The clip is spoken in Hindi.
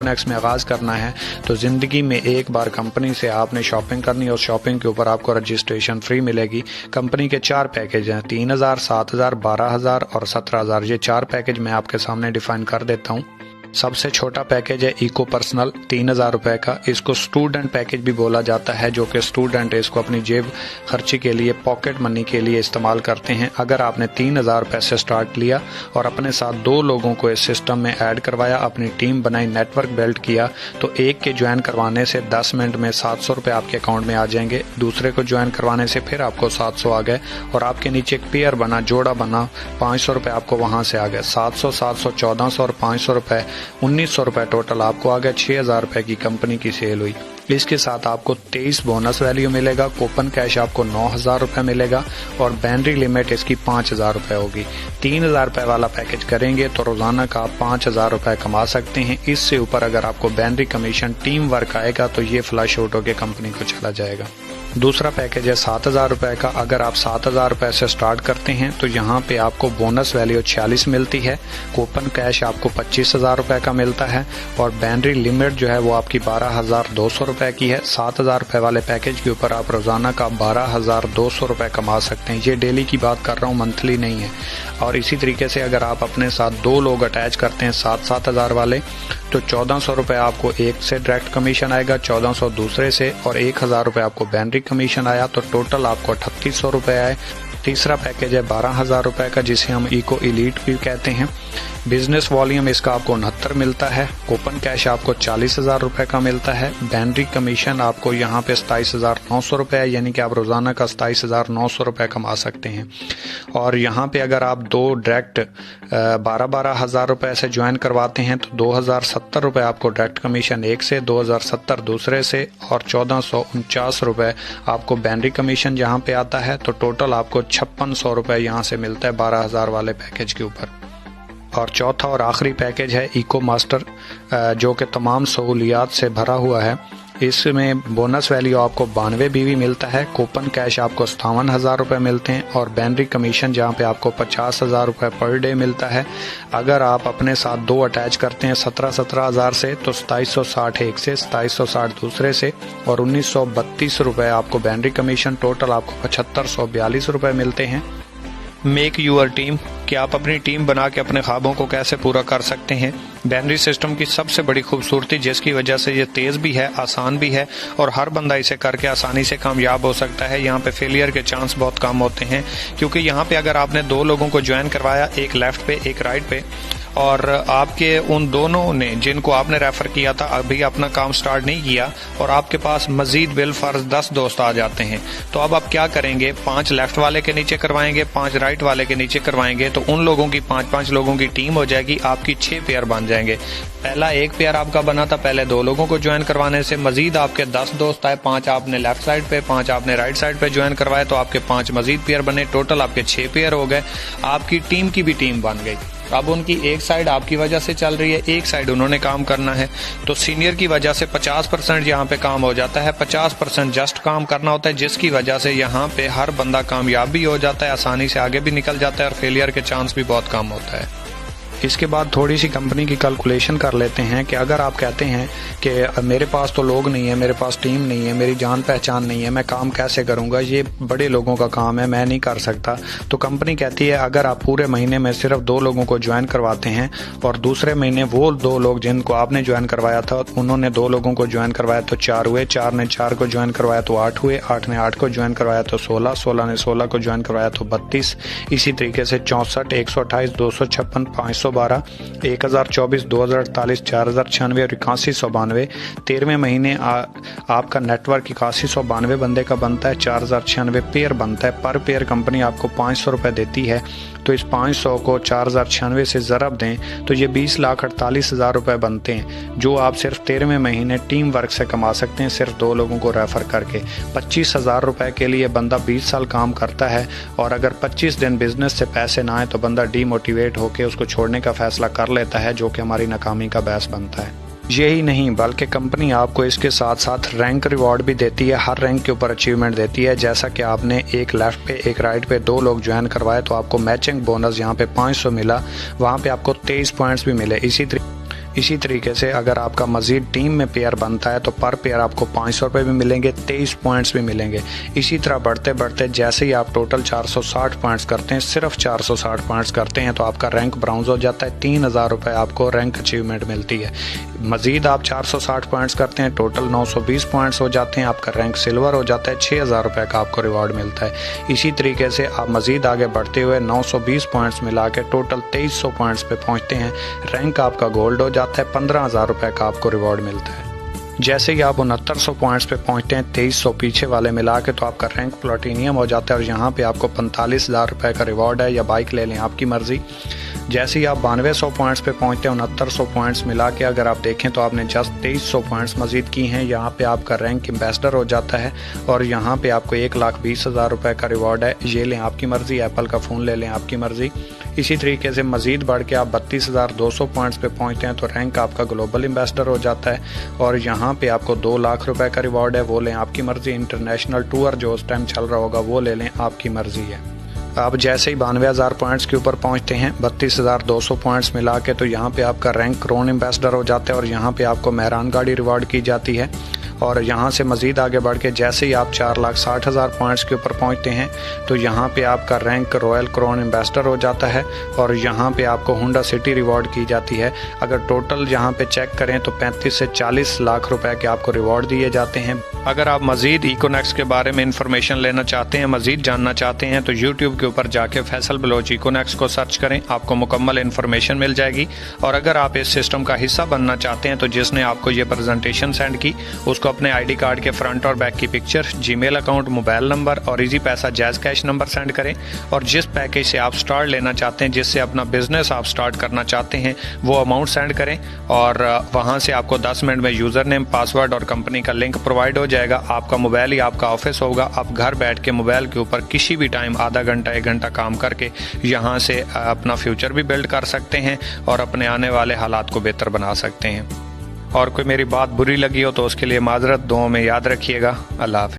नेक्स्ट में आगाज़ करना है तो ज़िंदगी में एक बार कंपनी से आपने शॉपिंग करनी और शॉपिंग के ऊपर आपको रजिस्ट्रेशन फ्री मिलेगी। कंपनी के 4 पैकेज हैं, 3000, 7000, 12000 और 17000। ये 4 पैकेज मैं आपके सामने डिफाइन कर देता हूँ। सबसे छोटा पैकेज है इको पर्सनल 3000 रुपए का। इसको स्टूडेंट पैकेज भी बोला जाता है, जो कि स्टूडेंट इसको अपनी जेब खर्ची के लिए, पॉकेट मनी के लिए इस्तेमाल करते हैं। अगर आपने 3000 रुपए से स्टार्ट लिया और अपने साथ 2 लोगों को इस सिस्टम में ऐड करवाया, अपनी टीम बनाई, नेटवर्क बिल्ड किया, तो एक के ज्वाइन करवाने से 10 मिनट में 700 रुपये आपके अकाउंट में आ जाएंगे। दूसरे को ज्वाइन करवाने से फिर आपको 700 आ गए और आपके नीचे एक पेयर बना, जोड़ा बना, 500 रुपये आपको वहां से आ गए। 700, 700, 1400 और 500 रुपये, 1900 रुपये टोटल आपको आ गया। 6000 रुपये की कंपनी की सेल हुई। इसके साथ आपको 23 बोनस वैल्यू मिलेगा, कूपन कैश आपको 9000 रुपये मिलेगा और बैटरी लिमिट इसकी 5000 रुपये होगी। 3000 रुपये वाला पैकेज करेंगे तो रोजाना का आप 5000 रुपये कमा सकते हैं। इससे ऊपर अगर आपको बैटरी कमीशन, टीम वर्क आएगा तो ये फ्लश आउट होकर कंपनी को चला जाएगा। दूसरा पैकेज है 7000 रुपये का। अगर आप 7000 रुपये से स्टार्ट करते हैं तो यहाँ पे आपको बोनस वैल्यू 46 मिलती है, कूपन कैश आपको 25000 रुपये का मिलता है और बैटरी लिमिट जो है वो आपकी 12200 रुपये की है। 7000 रुपये वाले पैकेज के ऊपर आप रोजाना का 12200 रुपये कमा सकते हैं। ये डेली की बात कर रहा हूँ, मंथली नहीं है। और इसी तरीके से अगर आप अपने साथ 2 लोग अटैच करते हैं 7-7000 वाले, तो 1400 रुपये आपको एक से डायरेक्ट कमीशन आएगा, 1400 दूसरे से और 1000 रुपये आपको बैटरी कमीशन आया, तो टोटल आपको 3800 रुपये आए। तीसरा पैकेज है 12000 रुपये का, जिसे हम इको एलीट भी कहते हैं। बिजनेस वॉल्यूम इसका आपको 69 मिलता है, कूपन कैश आपको 40000 रुपये का मिलता है, बैटरी कमीशन आपको यहाँ पे 27900 रुपये है, यानी कि आप रोजाना का 27900 रुपये कमा सकते हैं। और यहाँ पे अगर आप 2 डायरेक्ट 12-12 हजार रुपये से ज्वाइन करवाते हैं तो 2070 रुपये आपको डायरेक्ट कमीशन एक से, 2070 दूसरे से और 1449 रुपये आपको बैटरी कमीशन यहाँ पे आता है। तो टोटल आपको 5600 रुपये यहाँ से मिलता है 12000 वाले पैकेज के ऊपर। और चौथा और आखिरी पैकेज है इको मास्टर, जो कि तमाम सहूलियात से भरा हुआ है। इसमें बोनस वैल्यू आपको 92 बीवी मिलता है, कूपन कैश आपको 57,000 रुपये मिलते हैं और बैटरी कमीशन जहां पे आपको 50,000 रुपये पर डे मिलता है। अगर आप अपने साथ 2 अटैच करते हैं 17,000 से तो 2760 एक से, 2760 दूसरे से और 1932 रुपये आपको बैटरी कमीशन। टोटल आपको 7542 रुपये मिलते हैं। मेक यूअर टीम, कि आप अपनी टीम बना के अपने ख्वाबों को कैसे पूरा कर सकते हैं। बैनरी सिस्टम की सबसे बड़ी खूबसूरती, जिसकी वजह से ये तेज़ भी है, आसान भी है और हर बंदा इसे करके आसानी से कामयाब हो सकता है। यहाँ पे फेलियर के चांस बहुत कम होते हैं, क्योंकि यहाँ पे अगर आपने 2 लोगों को ज्वाइन करवाया, एक लेफ्ट पे एक राइट पे, और आपके उन दोनों ने जिनको आपने रेफर किया था अभी अपना काम स्टार्ट नहीं किया और आपके पास मजीद बिलफर्ज 10 दोस्त आ जाते हैं, तो अब आप क्या करेंगे? 5 लेफ्ट वाले के नीचे करवाएंगे, 5 राइट वाले के नीचे करवाएंगे, तो उन लोगों की 5-5 लोगों की टीम हो जाएगी, आपकी 6 पेयर बन जाएंगे। पहला एक पेयर आपका बना था पहले 2 लोगों को ज्वाइन करवाने से, मजीद आपके 10 दोस्त आए, 5 आपने लेफ्ट साइड पे, 5 आपने राइट साइड पे ज्वाइन करवाए, तो आपके 5 मजीद पेयर बने, टोटल आपके 6 पेयर हो गए। आपकी टीम की भी टीम बन गई। अब उनकी एक साइड आपकी वजह से चल रही है, एक साइड उन्होंने काम करना है, तो सीनियर की वजह से 50% यहाँ पे काम हो जाता है, 50% जस्ट काम करना होता है, जिसकी वजह से यहाँ पे हर बंदा कामयाब भी हो जाता है, आसानी से आगे भी निकल जाता है और फेलियर के चांस भी बहुत कम होता है। इसके बाद थोड़ी सी कंपनी की कैलकुलेशन कर लेते हैं कि अगर आप कहते हैं कि मेरे पास तो लोग नहीं है, मेरे पास टीम नहीं है, मेरी जान पहचान नहीं है, मैं काम कैसे करूंगा, ये बड़े लोगों का काम है, मैं नहीं कर सकता, तो कंपनी कहती है अगर आप पूरे महीने में सिर्फ 2 लोगों को ज्वाइन करवाते हैं और दूसरे महीने वो 2 लोग जिनको आपने ज्वाइन करवाया था उन्होंने 2 लोगों को ज्वाइन करवाया तो 4 हुए, 4 ने 4 को ज्वाइन करवाया तो 8 हुए, 8 ने 8 को ज्वाइन करवाया तो 16, 16 ने 16 को ज्वाइन करवाया तो 32, इसी तरीके से 64, 128, 256, 512, 1024, 2048, 4096 और 8192। 13वें महीने आपका नेटवर्क 8192 बंदे का बनता है, 4096 पेयर बनता है। पर पेयर कंपनी आपको 500 रुपये देती है, तो इस 500 को 4096 से ज़रब दें तो ये 20,48,000 रुपये बनते हैं, जो आप सिर्फ 13वें महीने टीम वर्क से कमा सकते हैं, सिर्फ 2 लोगों को रेफर करके। 25,000 रुपये के लिए बंदा 20 साल काम करता है और अगर 25 दिन बिजनेस से पैसे ना आए तो बंदा डीमोटिवेट होकर उसको छोड़ने का फैसला कर लेता है, जो कि हमारी नाकामी का बायस बनता है। यही नहीं बल्कि कंपनी आपको इसके साथ साथ रैंक रिवॉर्ड भी देती है, हर रैंक के ऊपर अचीवमेंट देती है। जैसा कि आपने एक लेफ्ट पे एक राइट पे 2 लोग ज्वाइन करवाए तो आपको मैचिंग बोनस यहाँ पे 500 मिला, वहाँ पे आपको 23 पॉइंट्स भी मिले। इसी तरीके से अगर आपका मज़ीद टीम में पेयर बनता है तो पर पेयर आपको 500 रुपये भी मिलेंगे, 23 पॉइंट्स भी मिलेंगे। इसी तरह बढ़ते बढ़ते जैसे ही आप टोटल 460 पॉइंट्स करते हैं, सिर्फ 460 पॉइंट्स करते हैं, तो आपका रैंक ब्राउन्ज हो जाता है। 3000 रुपये आपको रैंक अचीवमेंट मिलती है। मज़ीद आप 460 पॉइंट्स करते हैं, टोटल 920 पॉइंट्स हो जाते हैं, आपका रैंक सिल्वर हो जाता है। 6000 रुपये का आपको रिवॉर्ड मिलता है। इसी तरीके से आप मज़ीद आगे बढ़ते हुए 920 पॉइंट्स मिला के टोटल 2300 पॉइंट्स पे पहुंचते हैं, रैंक आपका गोल्ड हो जाता है। 15000 रुपये का आपको रिवॉर्ड मिलता है। जैसे ही आप 6900 पॉइंट्स पे पहुंचते हैं, 2300 पीछे वाले मिला के, तो आपका रैंक प्लैटिनियम हो जाता है और यहाँ पे आपको 45,000 रुपये का रिवॉर्ड है, या बाइक ले लें, आपकी मर्ज़ी। जैसे ही आप 9200 पॉइंट्स पे पहुंचते हैं, 6900 पॉइंट्स मिला के अगर आप देखें तो आपने जस्ट 2300 पॉइंट्स मज़ीद की हैं। यहाँ पे आपका रैंक एम्बेसडर हो जाता है और यहाँ पे आपको 1,20,000 रुपये का रिवॉर्ड है। ये लें, आपकी मर्ज़ी, एप्पल का फ़ोन ले लें, आपकी मर्ज़ी। इसी तरीके से मज़ीद बढ़ के आप 32,200 पॉइंट्स पे पहुँचते हैं तो रैंक आपका ग्लोबल एम्बेसडर हो जाता है और यहाँ पे आपको 2 लाख रुपए का रिवॉर्ड है, वो लें, आपकी मर्ज़ी। इंटरनेशनल टूर जो उस टाइम चल रहा होगा वो ले लें, आपकी मर्ज़ी है। आप जैसे ही 92,000 पॉइंट्स के ऊपर पहुंचते हैं, 32,200 पॉइंट्स मिला के, तो यहाँ पे आपका रैंक क्रोन एम्बेसडर हो जाता है और यहाँ पे आपको मेहरान गाड़ी रिवॉर्ड की जाती है। और यहाँ से मज़ीद आगे बढ़ के जैसे ही आप 4,60,000 पॉइंट्स के ऊपर पहुँचते हैं तो यहाँ पे आपका रैंक रॉयल क्राउन एम्बेसडर हो जाता है और यहाँ पे आपको होंडा सिटी रिवॉर्ड की जाती है। अगर टोटल यहाँ पे चेक करें तो 35 से 40 लाख रुपए के आपको रिवॉर्ड दिए जाते हैं। अगर आप मज़ीद इकोनेक्स के बारे में इंफॉर्मेशन लेना चाहते हैं, मज़ीद जानना चाहते हैं, तो यूट्यूब के ऊपर जाके फैसल बलोच इकोनेक्स को सर्च करें, आपको मुकम्मल इन्फॉर्मेशन मिल जाएगी। और अगर आप इस सिस्टम का हिस्सा बनना चाहते हैं तो जिसने आपको ये प्रेजेंटेशन सेंड की उसको अपने आईडी कार्ड के फ्रंट और बैक की picture, Gmail account, mobile number और इजी पैसा जैज़ कैश नंबर सेंड करें। और जिस पैकेज से आप स्टार्ट लेना चाहते हैं, जिससे अपना बिजनेस आप स्टार्ट करना चाहते हैं, वो अमाउंट सेंड करें और वहाँ से आपको 10 मिनट में यूज़र नेम, पासवर्ड और कंपनी का लिंक प्रोवाइड हो जाएगा। आपका मोबाइल ही आपका ऑफिस होगा। आप घर बैठ के मोबाइल के ऊपर किसी भी टाइम आधा घंटा 1 घंटा काम करके यहाँ से अपना फ्यूचर भी बिल्ड कर सकते हैं और अपने आने वाले हालात को बेहतर बना सकते हैं। और कोई मेरी बात बुरी लगी हो तो उसके लिए माजरत, दुआओं में याद रखिएगा। अल्लाह हाफ़िज़।